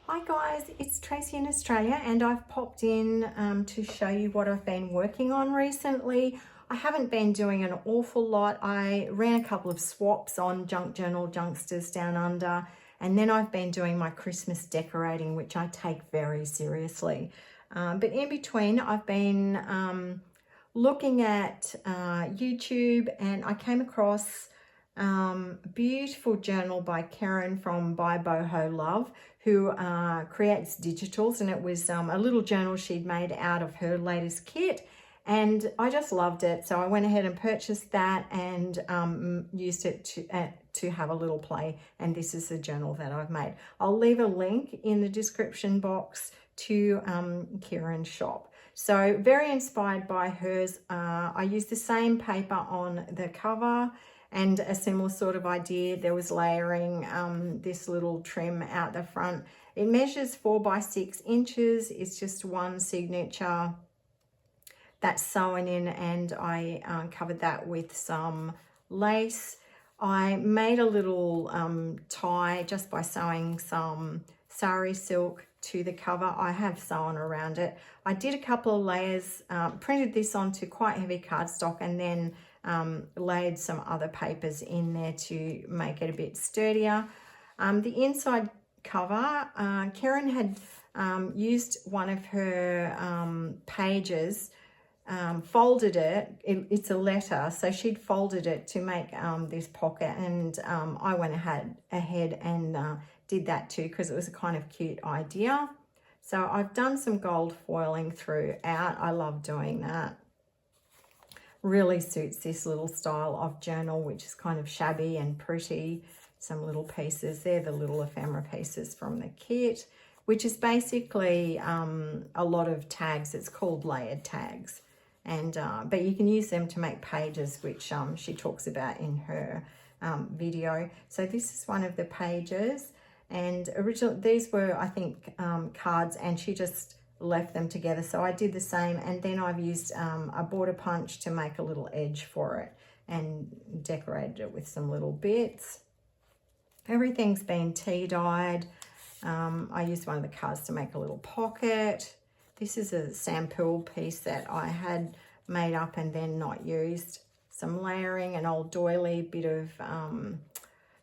Hi guys, it's Tracy in Australia and I've popped in to show you what I've been working on recently. I haven't been doing an awful lot. I ran a couple of swaps on Junk Journal Junksters Down Under, and then I've been doing my Christmas decorating, which I take very seriously. But in between, I've been looking at YouTube, and I came across a beautiful journal by Keren from ByBohoLove, who creates digitals, and it was a little journal she'd made out of her latest kit, and I just loved it. So I went ahead and purchased that and used it to have a little play, and this is the journal that I've made. I'll leave a link in the description box to Keren's shop. So very inspired by hers. I used the same paper on the cover and a similar sort of idea. There was layering this little trim out the front. It measures 4 by 6 inches. It's just one signature that's sewn in, and I covered that with some lace. I made a little tie just by sewing some sari silk to the cover. I have sewn around it. I did a couple of layers, printed this onto quite heavy cardstock, and then laid some other papers in there to make it a bit sturdier. The inside cover, Keren had used one of her pages, folded it. It's a letter, so she'd folded it to make this pocket, and I went ahead and did that too, because it was a kind of cute idea. So I've done some gold foiling throughout. I love doing that. Really suits this little style of journal, which is kind of shabby and pretty. Some little pieces. They're the little ephemera pieces from the kit, which is basically a lot of tags. It's called layered tags, and but you can use them to make pages, which she talks about in her video. So this is one of the pages, and originally these were, I think, cards, and she just left them together. So I did the same, and then I've used a border punch to make a little edge for it and decorated it with some little bits. Everything's been tea dyed. I used one of the cards to make a little pocket. This is a sample piece that I had made up and then not used. Some layering, an old doily, bit of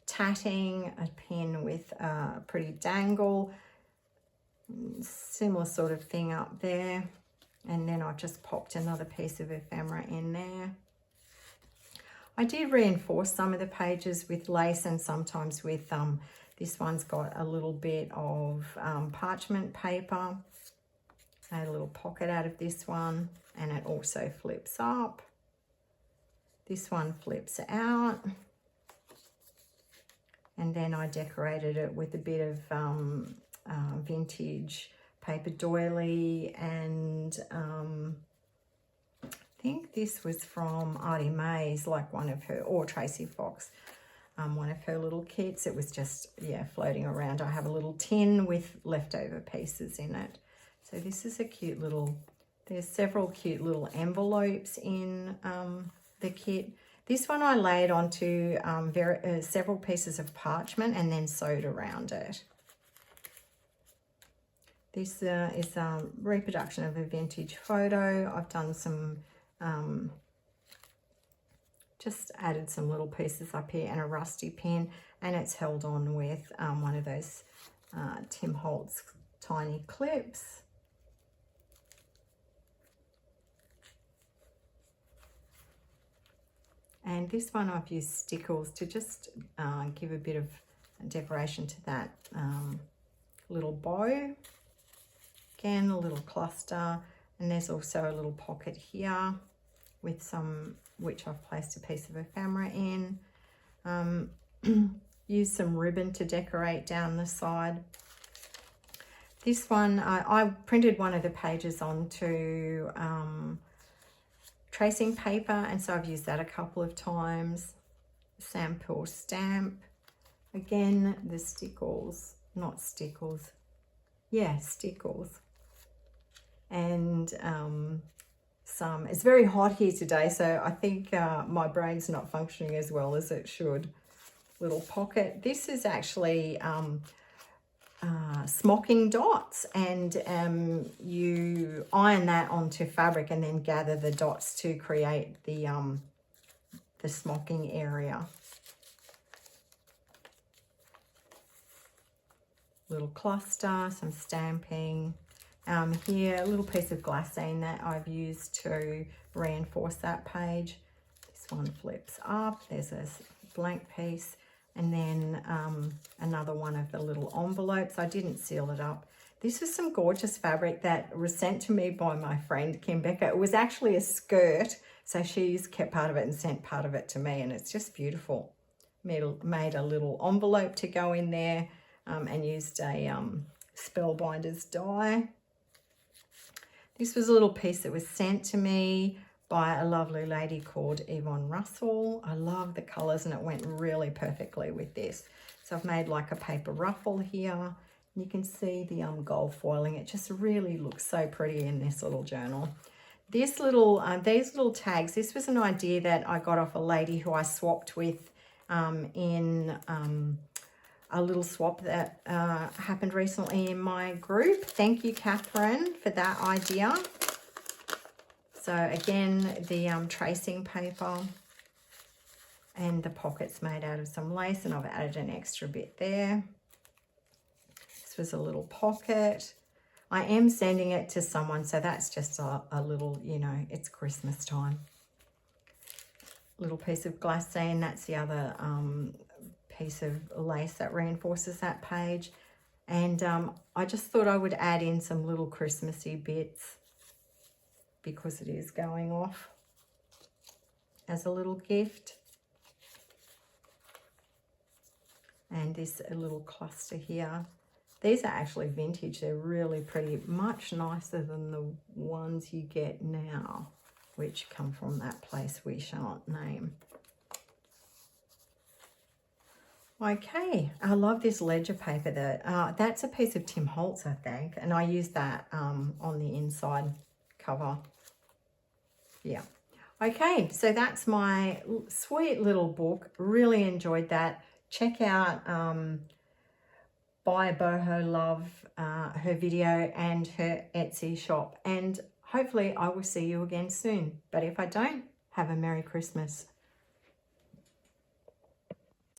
tatting, a pin with a pretty dangle, similar sort of thing up there, and then I've just popped another piece of ephemera in there. I did reinforce some of the pages with lace, and sometimes with this one's got a little bit of parchment paper. I made a little pocket out of this one, and it also flips up. This one flips out, and then I decorated it with a bit of vintage paper doily, and I think this was from Artie May's, like one of her, or Tracy Fox, one of her little kits. It was just, yeah, floating around. I have a little tin with leftover pieces in it. So this is a cute little, there's several cute little envelopes in the kit. This one I laid onto several pieces of parchment and then sewed around it. This is a reproduction of a vintage photo. I've done some, just added some little pieces up here and a rusty pin, and it's held on with one of those Tim Holtz tiny clips. And this one I've used stickles to just give a bit of decoration to that little bow. Again, a little cluster, and there's also a little pocket here with some, which I've placed a piece of ephemera in. Use some ribbon to decorate down the side. This one, I printed one of the pages onto tracing paper, and so I've used that a couple of times. Sample stamp. Again, the stickles, not stickles. Yeah, stickles. And some, it's very hot here today, so I think my brain's not functioning as well as it should. Little pocket. This is actually smocking dots, and you iron that onto fabric and then gather the dots to create the smocking area. Little cluster, some stamping. Here, a little piece of glassine that I've used to reinforce that page. This one flips up. There's a blank piece. And then another one of the little envelopes. I didn't seal it up. This was some gorgeous fabric that was sent to me by my friend Kim Becker. It was actually a skirt, so she's kept part of it and sent part of it to me, and it's just beautiful. Made a little envelope to go in there, and used a Spellbinders die. This was a little piece that was sent to me by a lovely lady called Yvonne Russell. I love the colours, and it went really perfectly with this. So I've made like a paper ruffle here. You can see the gold foiling. It just really looks so pretty in this little journal. This little, these little tags, this was an idea that I got off a lady who I swapped with in a little swap that happened recently in my group. Thank you, Keren, for that idea. So again, the tracing paper and the pockets made out of some lace, and I've added an extra bit there. This was a little pocket. I am sending it to someone, so that's just a little, you know, it's Christmas time. Little piece of glassine, that's the other piece of lace that reinforces that page. And I just thought I would add in some little Christmassy bits because it is going off as a little gift. And this a little cluster here. These are actually vintage. They're really pretty, much nicer than the ones you get now, which come from that place we shan't name. Okay, I love this ledger paper. That's a piece of Tim Holtz, I think, and I used that on the inside cover. Yeah. Okay, so that's my sweet little book. Really enjoyed that. Check out ByBohoLove, her video and her Etsy shop. And hopefully I will see you again soon. But if I don't, have a Merry Christmas.